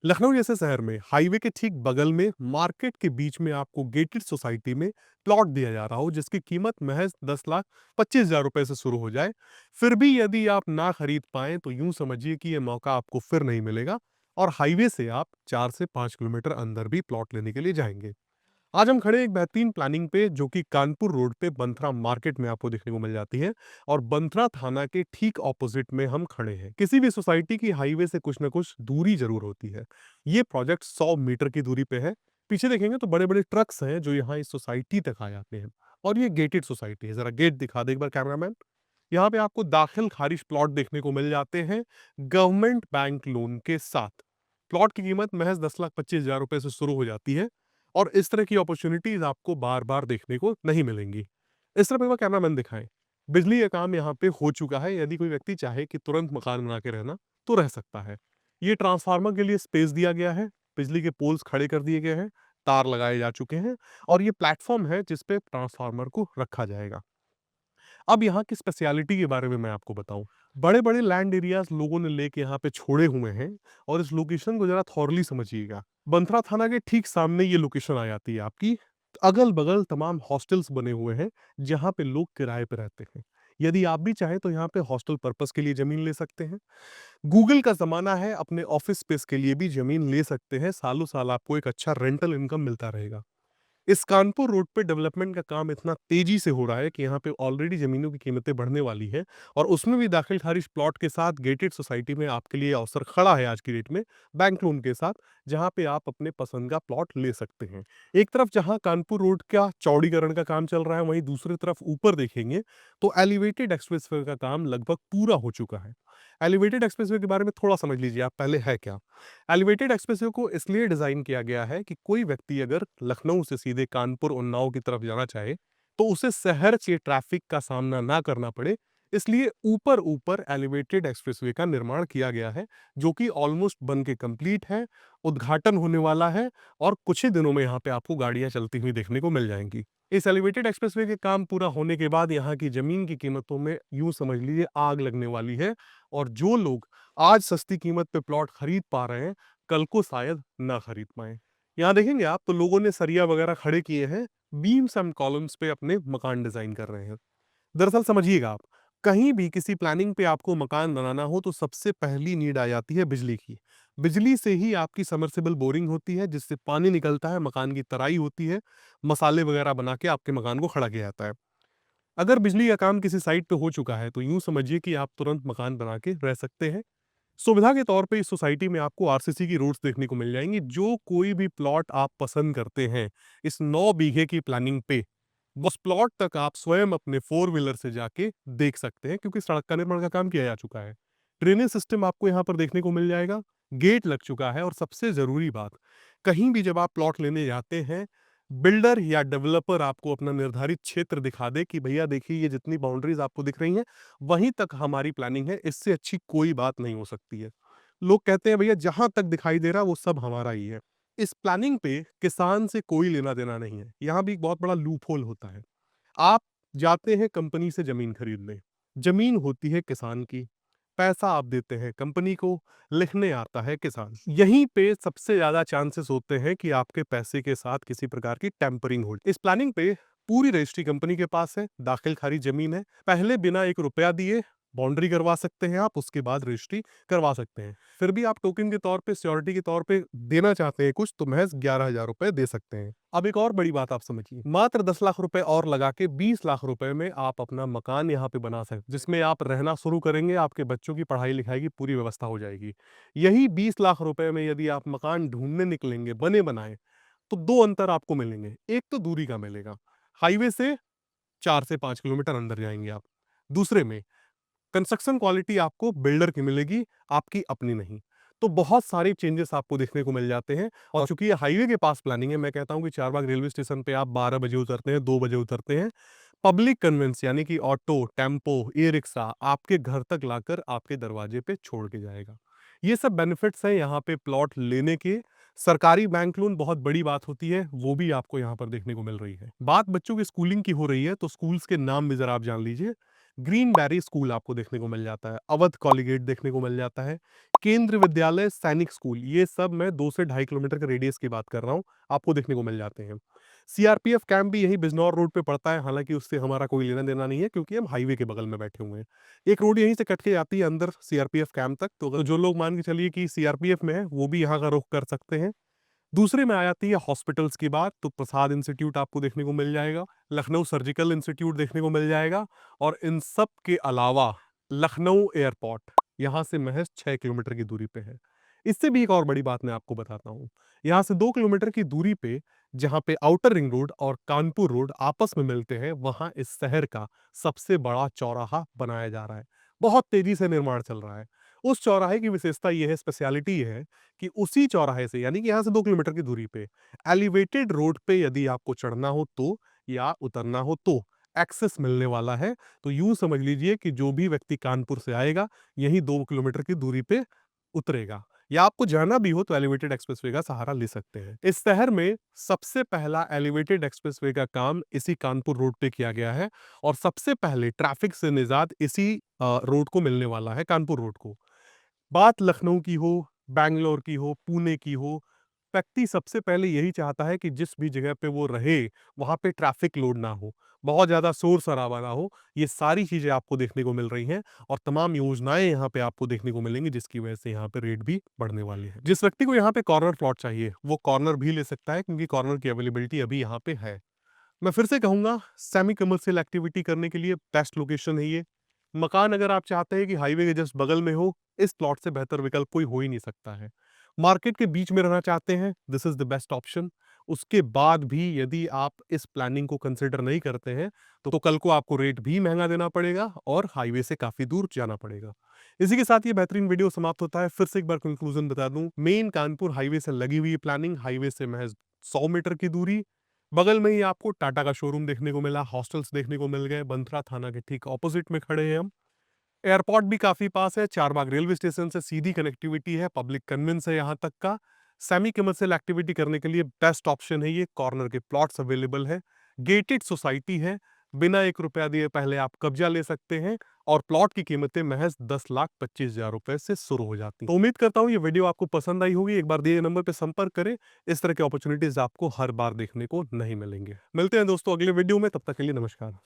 लखनऊ जैसे शहर में हाईवे के ठीक बगल में मार्केट के बीच में आपको गेटेड सोसाइटी में प्लॉट दिया जा रहा हो जिसकी कीमत महज 10,25,000 रुपए से शुरू हो जाए। फिर भी यदि आप ना खरीद पाए तो यूं समझिए कि यह मौका आपको फिर नहीं मिलेगा और हाईवे से आप 4 से 5 किलोमीटर अंदर भी प्लॉट लेने के लिए जाएंगे। आज हम खड़े हैं एक बेहतरीन प्लानिंग पे जो कि कानपुर रोड पे बंथरा मार्केट में आपको देखने को मिल जाती है और बंथरा थाना के ठीक ऑपोजिट में हम खड़े हैं। किसी भी सोसाइटी की हाईवे से कुछ ना कुछ दूरी जरूर होती है। ये प्रोजेक्ट 100 मीटर की दूरी पे है। पीछे देखेंगे तो बड़े बड़े ट्रक्स हैं जो यहाँ इस सोसाइटी तक आ जाते हैं और ये गेटेड सोसाइटी है। जरा गेट दिखा दे एक बार कैमरामैन। यहाँ पे आपको दाखिल खारिज प्लॉट देखने को मिल जाते हैं गवर्नमेंट बैंक लोन के साथ। प्लॉट की कीमत महज 10,25,000 रुपए से शुरू हो जाती है और इस तरह की अपॉर्चुनिटीज आपको बार बार देखने को नहीं मिलेंगी। इस तरह एक कैमरामैन दिखाएं। बिजली का काम यहाँ पे हो चुका है। यदि कोई व्यक्ति चाहे कि तुरंत मकान बना के रहना तो रह सकता है। ये ट्रांसफार्मर के लिए स्पेस दिया गया है। बिजली के पोल्स खड़े कर दिए गए हैं। तार लगाए जा चुके हैं और ये प्लेटफॉर्म है जिसपे ट्रांसफार्मर को रखा जाएगा। अब यहाँ की स्पेशलिटी के बारे में मैं आपको बताऊं। बड़े बड़े लैंड एरियाज लोगों ने लेके यहाँ पे छोड़े हुए हैं और इस लोकेशन को जरा थॉरली समझिएगा। बंथरा थाना के ठीक सामने ये लोकेशन आ जाती है आपकी। अगल बगल तमाम हॉस्टल्स बने हुए हैं जहाँ पे लोग किराए पे रहते हैं। यदि आप भी चाहें तो यहाँ पे हॉस्टल पर्पस के लिए जमीन ले सकते हैं। गूगल का जमाना है, अपने ऑफिस स्पेस के लिए भी जमीन ले सकते हैं। सालों साल आपको एक अच्छा रेंटल इनकम मिलता रहेगा। इस कानपुर रोड पे डेवलपमेंट का काम इतना तेजी से हो रहा है कि यहाँ पे ऑलरेडी जमीनों की कीमतें बढ़ने वाली है और उसमें भी दाखिल खारिज प्लॉट के साथ गेटेड सोसाइटी में आपके लिए अवसर खड़ा है आज की डेट में बैंक लोन के साथ, जहाँ पे आप अपने पसंद का प्लॉट ले सकते हैं। एक तरफ जहाँ कानपुर रोड का चौड़ीकरण का काम चल रहा है वहीं दूसरी तरफ ऊपर देखेंगे तो एलिवेटेड एक्सप्रेसवे का काम लगभग पूरा हो चुका है। एलिवेटेड एक्सप्रेसवे के बारे में थोड़ा समझ लीजिए आप पहले है क्या। एलिवेटेड एक्सप्रेसवे को इसलिए डिजाइन किया गया है कि कोई व्यक्ति अगर लखनऊ से सीधे कानपुर उन्नाव की तरफ जाना चाहे तो उसे शहर के ट्रैफिक का सामना ना करना पड़े। इसलिए ऊपर ऊपर एलिवेटेड एक्सप्रेसवे का निर्माण किया गया है जो कि ऑलमोस्ट बन के कंप्लीट है। उद्घाटन होने वाला है और कुछ ही दिनों में यहाँ पे आपको गाड़ियां चलती हुई देखने को मिल जाएंगी। इस एलिवेटेड एक्सप्रेसवे के काम पूरा होने के बाद यहाँ की जमीन की कीमतों में यूं समझ लीजिए आग लगने वाली है और जो लोग आज सस्ती कीमत पे प्लॉट खरीद पा रहे हैं कल को शायद ना खरीद पाए। यहाँ देखेंगे आप तो लोगों ने सरिया वगैरह खड़े किए हैं। बीम्स एंड कॉलम्स पे अपने मकान डिजाइन कर रहे हैं। दरअसल समझिएगा आप, कहीं भी किसी प्लानिंग पे आपको मकान बनाना हो तो सबसे पहली नीड आ जाती है बिजली की। बिजली से ही आपकी समर्सिबल बोरिंग होती है जिससे पानी निकलता है, मकान की तराई होती है, मसाले वगैरह बना के आपके मकान को खड़ा किया जाता है। अगर बिजली का काम किसी साइट पे हो चुका है तो यूं समझिए कि आप तुरंत मकान बना के रह सकते हैं। सुविधा के तौर पे इस सोसाइटी में आपको आरसीसी की रोड्स देखने को मिल जाएंगी। जो कोई भी प्लॉट आप पसंद करते हैं इस 9 बीघे की प्लानिंग पे, उस प्लॉट तक आप स्वयं अपने फोर व्हीलर से जाके देख सकते हैं क्योंकि सड़क का निर्माण का काम किया जा चुका है। ड्रेनेज सिस्टम आपको यहाँ पर देखने को मिल जाएगा। गेट लग चुका है और सबसे जरूरी बात, कहीं भी जब आप प्लॉट लेने जाते हैं बिल्डर या डेवलपर आपको अपना निर्धारित क्षेत्र दिखा दे कि भैया देखिए ये जितनी बाउंड्रीज आपको दिख रही हैं वहीं तक हमारी प्लानिंग है, इससे अच्छी कोई बात नहीं हो सकती है। लोग कहते हैं भैया जहां तक दिखाई दे रहा वो सब हमारा ही है। इस प्लानिंग पे किसान से कोई लेना देना नहीं है। यहाँ भी एक बहुत बड़ा लूप होल होता है। आप जाते हैं कंपनी से जमीन खरीदने, जमीन होती है किसान की, पैसा आप देते हैं कंपनी को, लिखने आता है किसान। यहीं पे सबसे ज्यादा चांसेस होते हैं कि आपके पैसे के साथ किसी प्रकार की टेम्परिंग हो। इस प्लानिंग पे पूरी रजिस्ट्री कंपनी के पास है, दाखिल खारिज जमीन है, पहले बिना 1 रुपया दिए बाउंड्री करवा सकते हैं आप, उसके बाद रजिस्ट्री करवा सकते हैं। फिर भी आप टोकन के तौर पे, सिक्योरिटी के तौर पे देना चाहते हैं कुछ तो महज 11,000 रुपए दे सकते हैं। अब एक और बड़ी बात आप समझिए, मात्र 10 लाख रुपए और लगा के 20 लाख रुपए में आप अपना मकान यहाँ पे बना सकते, जिसमें आप रहना शुरू करेंगे, आपके बच्चों की पढ़ाई लिखाई की पूरी व्यवस्था हो जाएगी। यही 20 लाख रुपए में यदि आप मकान ढूंढने निकलेंगे बने बनाए तो दो अंतर आपको मिलेंगे। एक तो दूरी का मिलेगा, हाईवे से 4 से 5 किलोमीटर अंदर जाएंगे आप। दूसरे में कंस्ट्रक्शन क्वालिटी आपको बिल्डर की मिलेगी, आपकी अपनी नहीं। तो बहुत सारे चेंजेस आपको देखने को मिल जाते हैं और चूंकि ये हाईवे के पास प्लानिंग है, मैं कहता हूं कि चारबाग रेलवे स्टेशन पे आप 12 बजे उतरते हैं, 2 बजे उतरते हैं, पब्लिक कन्वेंस यानी कि ऑटो, टेम्पो, ई रिक्शा आपके घर तक लाकर आपके दरवाजे पे छोड़ के जाएगा। ये सब बेनिफिट्स हैं यहाँ पे प्लॉट लेने के। सरकारी बैंक लोन बहुत बड़ी बात होती है, वो भी आपको यहाँ पर देखने को मिल रही है। बात बच्चों की स्कूलिंग की हो रही है तो स्कूल्स के नाम भी जरा आप जान लीजिए। ग्रीन बैरी स्कूल आपको देखने को मिल जाता है, अवध कॉलेजिएट देखने को मिल जाता है, केंद्रीय विद्यालय सैनिक स्कूल, ये सब मैं 2 से ढाई किलोमीटर के रेडियस की बात कर रहा हूँ, आपको देखने को मिल जाते हैं। सीआरपीएफ कैंप भी यही बिजनौर रोड पे पड़ता है, हालांकि उससे हमारा कोई लेना देना नहीं है क्योंकि हम हाईवे के बगल में बैठे हुए हैं। एक रोड यहीं से कट के आती है अंदर सीआरपीएफ कैंप तक, तो जो लोग मान के चलिए कि सीआरपीएफ में है वो भी यहाँ का रुख कर सकते हैं। दूसरे में आ जाती है हॉस्पिटल्स की बात, तो प्रसाद इंस्टीट्यूट आपको देखने को मिल जाएगा, लखनऊ सर्जिकल इंस्टीट्यूट देखने को मिल जाएगा, और इन सब के अलावा लखनऊ एयरपोर्ट यहाँ से महज 6 किलोमीटर की दूरी पे है। इससे भी एक और बड़ी बात मैं आपको बताता हूँ, यहाँ से 2 किलोमीटर की दूरी पे जहाँ पे आउटर रिंग रोड और कानपुर रोड आपस में मिलते हैं, वहां इस शहर का सबसे बड़ा चौराहा बनाया जा रहा है। बहुत तेजी से निर्माण चल रहा है। उस चौराहे की विशेषता यह है, स्पेशलिटी यह है कि उसी चौराहे से, यानी कि यहाँ से 2 किलोमीटर की दूरी पे एलिवेटेड रोड पे यदि आपको चढ़ना हो तो या उतरना हो तो एक्सेस मिलने वाला है। तो यूं समझ लीजिए कि जो भी व्यक्ति कानपुर से आएगा यही 2 किलोमीटर की दूरी पे उतरेगा, या आपको जाना भी हो तो एलिवेटेड एक्सप्रेसवे का सहारा ले सकते हैं। इस शहर में सबसे पहला एलिवेटेड एक्सप्रेसवे का काम इसी कानपुर रोड पे किया गया है, और सबसे पहले ट्रैफिक से निजात इसी रोड को मिलने वाला है, कानपुर रोड को। बात लखनऊ की हो, बैंगलोर की हो, पुणे की हो, व्यक्ति सबसे पहले यही चाहता है कि जिस भी जगह पे वो रहे वहां पे ट्रैफिक लोड ना हो, बहुत ज्यादा शोर शराबा ना हो। ये सारी चीजें आपको देखने को मिल रही हैं, और तमाम योजनाएं यहाँ पे आपको देखने को मिलेंगी, जिसकी वजह से यहाँ पे रेट भी बढ़ने वाली है। जिस व्यक्ति को यहाँ पे कॉर्नर प्लॉट चाहिए वो कॉर्नर भी ले सकता है, क्योंकि कॉर्नर की अवेलेबिलिटी अभी यहाँ पे है। मैं फिर से कहूंगा, सेमी कमर्शियल एक्टिविटी करने के लिए बेस्ट लोकेशन है ये। मकान अगर आप चाहते हैं कि हाईवे के जस्ट बगल में हो, इस प्लॉट से बेहतर विकल्प कोई हो ही नहीं सकता है। मार्केट के बीच में रहना चाहते हैं, this is the best option. उसके बाद भी यदि आप इस प्लानिंग को कंसिडर नहीं करते हैं तो कल को आपको रेट भी महंगा देना पड़ेगा और हाईवे से काफी दूर जाना पड़ेगा। इसी के साथ ये बेहतरीन वीडियो समाप्त होता है। फिर से एक बार कंक्लूजन बता दूं, मेन कानपुर हाईवे से लगी हुई प्लानिंग, हाईवे से महज 100 मीटर की दूरी, बगल में ही आपको टाटा का शोरूम देखने को मिला, हॉस्टल्स देखने को मिल गए, बंथरा थाना के ठीक ऑपोजिट में खड़े हैं हम। एयरपोर्ट भी काफी पास है, चारबाग रेलवे स्टेशन से सीधी कनेक्टिविटी है, पब्लिक कन्वेंस है यहाँ तक का। सेमी कमर्शियल एक्टिविटी करने के लिए बेस्ट ऑप्शन है ये। कॉर्नर के प्लॉट्स अवेलेबल है, गेटेड सोसाइटी है, बिना 1 रुपया दिए पहले आप कब्जा ले सकते हैं, और प्लॉट की कीमतें महज 10,25,000 रुपए से शुरू हो जाती हैं। तो उम्मीद करता हूँ ये वीडियो आपको पसंद आई होगी। एक बार दिए नंबर पर संपर्क करें, इस तरह के अपॉर्चुनिटीज आपको हर बार देखने को नहीं मिलेंगे। मिलते हैं दोस्तों अगले वीडियो में, तब तक के लिए नमस्कार।